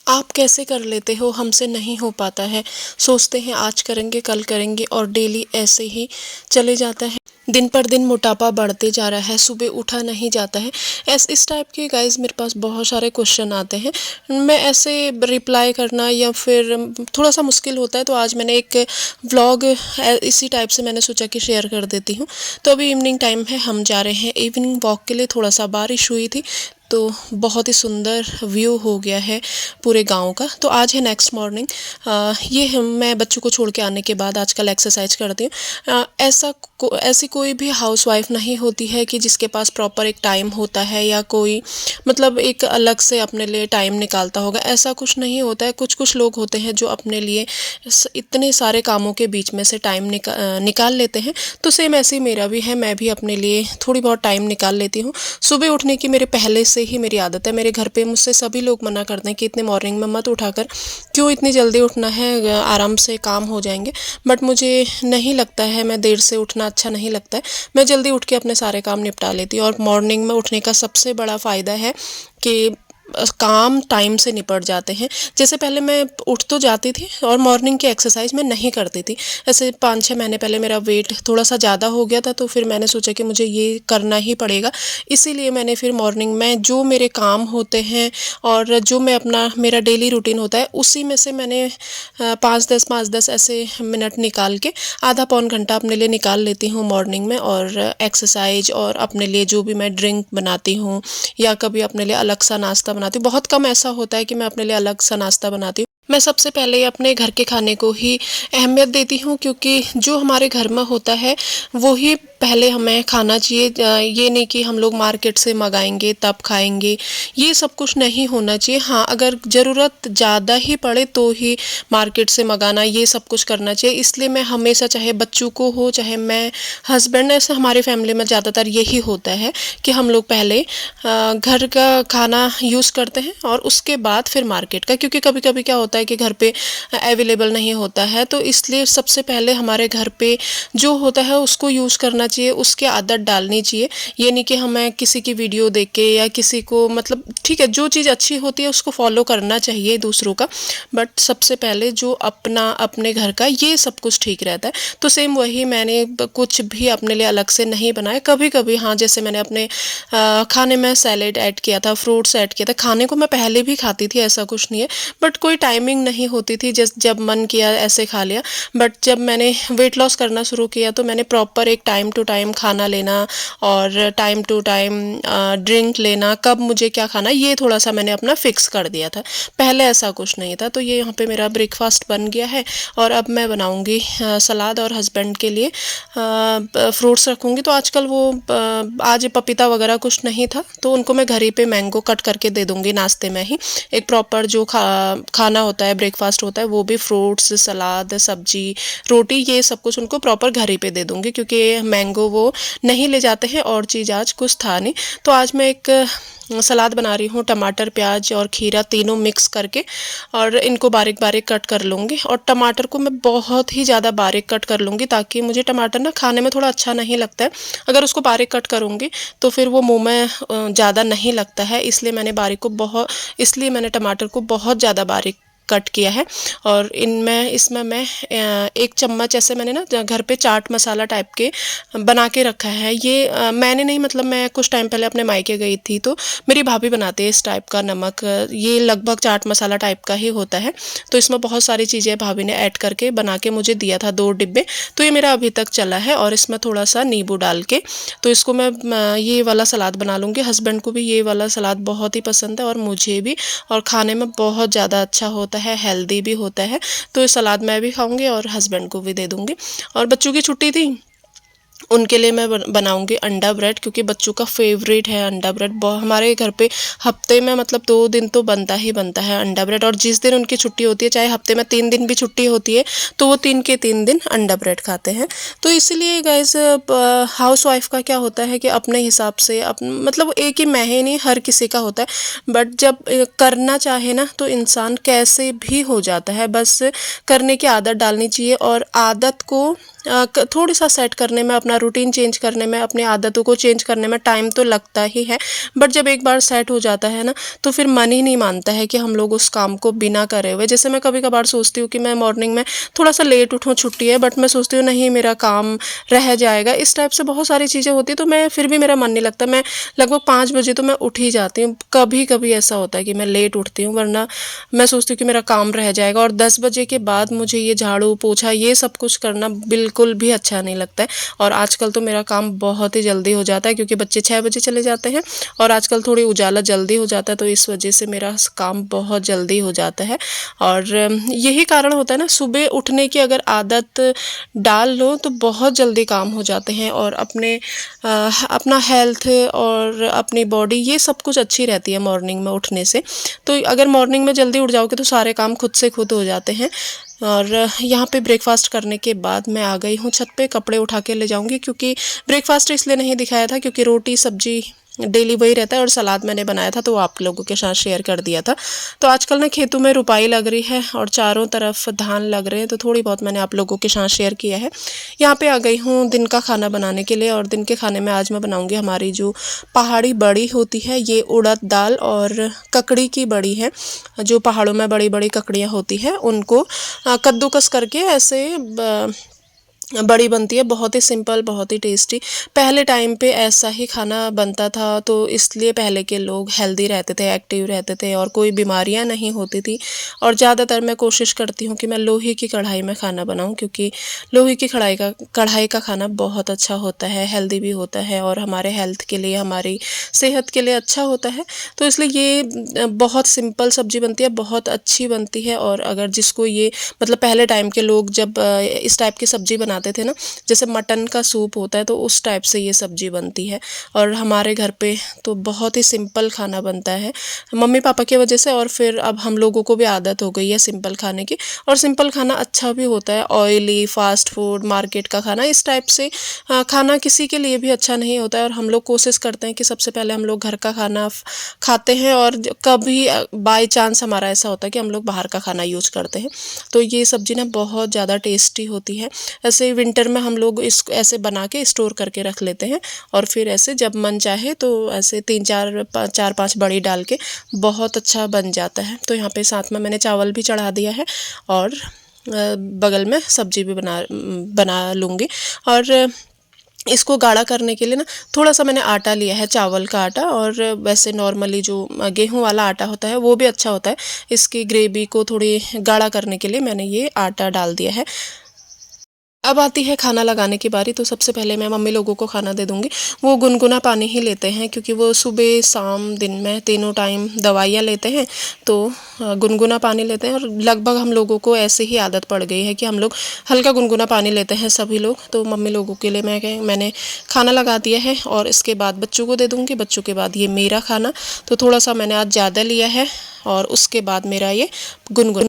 आप कैसे कर लेते हो, हमसे नहीं हो पाता है। सोचते हैं आज करेंगे कल करेंगे और डेली ऐसे ही चले जाता है। दिन पर दिन मोटापा बढ़ते जा रहा है, सुबह उठा नहीं जाता है। इस टाइप के गाइस मेरे पास बहुत सारे क्वेश्चन आते हैं। मैं ऐसे रिप्लाई करना या फिर थोड़ा सा मुश्किल होता है, तो आज मैंने एक व्लॉग इसी टाइप से मैंने सोचा कि शेयर कर देती हूँ। तो अभी इवनिंग टाइम है, हम जा रहे हैं इवनिंग वॉक के लिए। थोड़ा सा बारिश हुई थी तो बहुत ही सुंदर व्यू हो गया है पूरे गांव का। तो आज है नेक्स्ट मॉर्निंग। मैं बच्चों को छोड़ के आने के बाद आजकल एक्सरसाइज करती हूँ। ऐसी कोई भी हाउसवाइफ नहीं होती है कि जिसके पास प्रॉपर एक टाइम होता है या कोई मतलब एक अलग से अपने लिए टाइम निकालता होगा। ऐसा कुछ नहीं होता है। कुछ कुछ लोग होते हैं जो अपने लिए इतने सारे कामों के बीच में से टाइम निकाल लेते हैं। तो सेम ऐसे ही मेरा भी है, मैं भी अपने लिए थोड़ी बहुत टाइम निकाल लेती हूँ। सुबह उठने की मेरे पहले से ही मेरी आदत है। मेरे घर पे मुझसे सभी लोग मना करते हैं कि इतने मॉर्निंग में मत उठाकर, क्यों इतनी जल्दी उठना है, आराम से काम हो जाएंगे। बट मुझे नहीं लगता है, मैं देर से उठना अच्छा नहीं लगता है। मैं जल्दी उठ के अपने सारे काम निपटा लेती हूँ। और मॉर्निंग में उठने का सबसे बड़ा फ़ायदा है कि काम टाइम से निपट जाते हैं। जैसे पहले मैं उठ तो जाती थी और मॉर्निंग की एक्सरसाइज मैं नहीं करती थी। ऐसे 5-6 महीने पहले मेरा वेट थोड़ा सा ज़्यादा हो गया था, तो फिर मैंने सोचा कि मुझे ये करना ही पड़ेगा। इसीलिए मैंने फिर मॉर्निंग में जो मेरे काम होते हैं और जो मैं अपना मेरा डेली रूटीन होता है, उसी में से मैंने 5-10 ऐसे मिनट निकाल के आधा पौन घंटा अपने लिए निकाल लेती हूँ मॉर्निंग में। और एक्सरसाइज और अपने लिए जो भी मैं ड्रिंक बनाती हूँ या कभी अपने लिए अलग सा नाश्ता बनाती हूँ। बहुत कम ऐसा होता है कि मैं अपने लिए अलग सा नाश्ता बनाती हूँ। मैं सबसे पहले अपने घर के खाने को ही अहमियत देती हूँ, क्योंकि जो हमारे घर में होता है वो ही पहले हमें खाना चाहिए। ये नहीं कि हम लोग मार्केट से मंगाएंगे तब खाएंगे, ये सब कुछ नहीं होना चाहिए। हाँ, अगर ज़रूरत ज़्यादा ही पड़े तो ही मार्केट से मंगाना, ये सब कुछ करना चाहिए। इसलिए मैं हमेशा, चाहे बच्चों को हो चाहे मैं, हस्बैंड, ऐसे हमारी फैमिली में ज़्यादातर यही होता है कि हम लोग पहले घर का खाना यूज़ करते हैं और उसके बाद फिर मार्केट का। क्योंकि कभी कभी क्या होता है कि घर पे अवेलेबल नहीं होता है, तो इसलिए सबसे पहले हमारे घर पे जो होता है उसको यूज़ करना चाहिए, उसकी आदत डालनी चाहिए। ये नहीं कि हमें किसी की वीडियो देख के या किसी को, मतलब ठीक है, जो चीज़ अच्छी होती है उसको फॉलो करना चाहिए दूसरों का, बट सबसे पहले जो अपना अपने घर का, ये सब कुछ ठीक रहता है। तो सेम वही मैंने कुछ भी अपने लिए अलग से नहीं बनाया। कभी कभी हाँ, जैसे मैंने अपने खाने में सैलेड ऐड किया था, फ्रूट्स ऐड किया था। खाने को मैं पहले भी खाती थी, ऐसा कुछ नहीं है, बट कोई टाइमिंग नहीं होती थी, जब मन किया ऐसे खा लिया। बट जब मैंने वेट लॉस करना शुरू किया तो मैंने प्रॉपर एक टाइम टू टाइम खाना लेना और टाइम टू टाइम ड्रिंक लेना, कब मुझे क्या खाना, ये थोड़ा सा मैंने अपना फिक्स कर दिया था। पहले ऐसा कुछ नहीं था। तो ये यहाँ पे मेरा ब्रेकफास्ट बन गया है और अब मैं बनाऊँगी सलाद और हस्बैंड के लिए फ्रूट्स रखूँगी। तो आजकल वो आज पपीता वगैरह कुछ नहीं था, तो उनको मैं घर ही पे मैंगो कट करके दे दूँगी नाश्ते में ही। एक प्रॉपर जो खाना होता है, ब्रेकफास्ट होता है, वो भी फ्रूट्स, सलाद, सब्जी, रोटी, ये सब कुछ उनको प्रॉपर घर ही पे दे दूँगी, क्योंकि मैंगो वो नहीं ले जाते हैं और चीज़ आज कुछ था नहीं। तो आज मैं एक सलाद बना रही हूँ, टमाटर, प्याज और खीरा तीनों मिक्स करके, और इनको बारीक बारीक कट कर लूँगी। और टमाटर को मैं बहुत ही ज़्यादा बारीक कट कर लूँगी, ताकि मुझे टमाटर ना खाने में थोड़ा अच्छा नहीं लगता है। अगर उसको बारीक कट करूँगी तो फिर वो मुँह में ज़्यादा नहीं लगता है, इसलिए मैंने टमाटर को बहुत ज़्यादा बारीक कट किया है। और इसमें मैं 1 चम्मच ऐसे मैंने ना घर पे चाट मसाला टाइप के बना के रखा है। ये मैंने नहीं, मतलब मैं कुछ टाइम पहले अपने मायके गई थी तो मेरी भाभी बनाते हैं इस टाइप का नमक। ये लगभग चाट मसाला टाइप का ही होता है। तो इसमें बहुत सारी चीज़ें भाभी ने ऐड करके बना के मुझे दिया था, 2 डिब्बे। तो ये मेरा अभी तक चला है। और इसमें थोड़ा सा नींबू डाल के तो इसको मैं ये वाला सलाद बना लूँगी। हस्बैंड को भी ये वाला सलाद बहुत ही पसंद है और मुझे भी, और खाने में बहुत ज़्यादा अच्छा होता है, हेल्दी भी होता है। तो ये सलाद मैं भी खाऊंगी और हस्बैंड को भी दे दूंगी। और बच्चों की छुट्टी थी, उनके लिए मैं बनाऊंगी अंडा ब्रेड, क्योंकि बच्चों का फेवरेट है अंडा ब्रेड। हमारे घर पे हफ्ते में मतलब 2 दिन तो बनता ही बनता है अंडा ब्रेड। और जिस दिन उनकी छुट्टी होती है, चाहे हफ्ते में 3 दिन भी छुट्टी होती है, तो वो 3 के 3 दिन अंडा ब्रेड खाते हैं। तो इसलिए गाइस, हाउस वाइफ का क्या होता है कि अपने हिसाब से मतलब एक ही मैं ही नहीं, हर किसी का होता है। बट जब करना चाहे ना तो इंसान कैसे भी हो जाता है। बस करने की आदत डालनी चाहिए, और आदत को थोड़ी सा सेट करने में, अपना रूटीन चेंज करने में, अपनी आदतों को चेंज करने में टाइम तो लगता ही है। बट जब एक बार सेट हो जाता है ना, तो फिर मन ही नहीं मानता है कि हम लोग उस काम को बिना करे हुए, जैसे मैं कभी कभार सोचती हूँ कि मैं मॉर्निंग में थोड़ा सा लेट उठूँ, छुट्टी है, बट मैं सोचती हूँ नहीं मेरा काम रह जाएगा, इस टाइप से बहुत सारी चीज़ें होती, तो मैं फिर भी मेरा मन नहीं लगता। मैं लगभग 5 बजे तो मैं उठ ही जाती हूँ। कभी कभी ऐसा होता है कि मैं लेट उठती हूँ, वरना मैं सोचती हूँ कि मेरा काम रह जाएगा। और 10 बजे के बाद मुझे ये झाड़ू पोछा ये सब कुछ करना बिल्कुल भी अच्छा नहीं लगता है। और आजकल तो मेरा काम बहुत ही जल्दी हो जाता है, क्योंकि बच्चे 6 बजे चले जाते हैं और आजकल थोड़ी उजाला जल्दी हो जाता है, तो इस वजह से मेरा काम बहुत जल्दी हो जाता है। और यही कारण होता है ना, सुबह उठने की अगर आदत डाल लो तो बहुत जल्दी काम हो जाते हैं, और अपना हेल्थ और अपनी बॉडी ये सब कुछ अच्छी रहती है मॉर्निंग में उठने से। तो अगर मॉर्निंग में जल्दी उठ जाओगे तो सारे काम खुद से खुद हो जाते हैं। और यहाँ पे ब्रेकफास्ट करने के बाद मैं आ गई हूँ छत पे, कपड़े उठा के ले जाऊँगी, क्योंकि ब्रेकफास्ट इसलिए नहीं दिखाया था क्योंकि रोटी सब्जी डेली वही रहता है, और सलाद मैंने बनाया था तो वो आप लोगों के साथ शेयर कर दिया था। तो आजकल ना खेतों में रुपाई लग रही है और चारों तरफ धान लग रहे हैं, तो थोड़ी बहुत मैंने आप लोगों के साथ शेयर किया है। यहाँ पे आ गई हूँ दिन का खाना बनाने के लिए, और दिन के खाने में आज मैं बनाऊँगी हमारी जो पहाड़ी बड़ी होती है, ये उड़द दाल और ककड़ी की बड़ी है। जो पहाड़ों में बड़ी बड़ी ककड़ियाँ होती हैं उनको कद्दूकस करके ऐसे बड़ी बनती है, बहुत ही सिंपल, बहुत ही टेस्टी। पहले टाइम पे ऐसा ही खाना बनता था, तो इसलिए पहले के लोग हेल्दी रहते थे, एक्टिव रहते थे, और कोई बीमारियां नहीं होती थी। और ज़्यादातर मैं कोशिश करती हूँ कि मैं लोहे की कढ़ाई में खाना बनाऊँ, क्योंकि लोहे की कढ़ाई का खाना बहुत अच्छा होता है, हेल्दी भी होता है, और हमारे हेल्थ के लिए, हमारी सेहत के लिए अच्छा होता है। तो इसलिए ये बहुत सिंपल सब्जी बनती है, बहुत अच्छी बनती है। और अगर जिसको ये मतलब पहले टाइम के लोग जब इस टाइप की सब्जी बनाते थे ना, जैसे मटन का सूप होता है, तो उस टाइप से ये सब्जी बनती है। और हमारे घर पे तो बहुत ही सिंपल खाना बनता है मम्मी पापा की वजह से, और फिर अब हम लोगों को भी आदत हो गई है सिंपल खाने की। और सिंपल खाना अच्छा भी होता है। ऑयली फास्ट फूड, मार्केट का खाना, इस टाइप से खाना किसी के लिए भी अच्छा नहीं होता है। और हम लोग कोशिश करते हैं कि सबसे पहले हम लोग घर का खाना खाते हैं, और कभी बाय चांस हमारा ऐसा होता है कि हम लोग बाहर का खाना यूज करते हैं। तो ये सब्जी ना बहुत ज़्यादा टेस्टी होती है। ऐसे विंटर में हम लोग इसको ऐसे बना के स्टोर करके रख लेते हैं, और फिर ऐसे जब मन चाहे तो ऐसे 3 4 5 बड़ी डाल के बहुत अच्छा बन जाता है। तो यहाँ पे साथ में मैंने चावल भी चढ़ा दिया है, और बगल में सब्जी भी बना लूँगी। और इसको गाढ़ा करने के लिए ना थोड़ा सा मैंने आटा लिया है, चावल का आटा, और वैसे नॉर्मली जो गेहूं वाला आटा होता है वो भी अच्छा होता है। इसकी ग्रेवी को थोड़ी गाढ़ा करने के लिए मैंने ये आटा डाल दिया है। अब आती है खाना लगाने की बारी। तो सबसे पहले मैं मम्मी लोगों को खाना दे दूँगी। वो गुनगुना पानी ही लेते हैं, क्योंकि वो सुबह शाम दिन में तीनों टाइम दवाइयाँ लेते हैं, तो गुनगुना पानी लेते हैं। और लगभग हम लोगों को ऐसे ही आदत पड़ गई है कि हम लोग हल्का गुनगुना पानी लेते हैं सभी लोग। तो मम्मी लोगों के लिए मैंने खाना लगा दिया है, और इसके बाद बच्चों को दे दूँगी। बच्चों के बाद ये मेरा खाना, तो थोड़ा सा मैंने आज ज़्यादा लिया है, और उसके बाद मेरा ये गुनगुना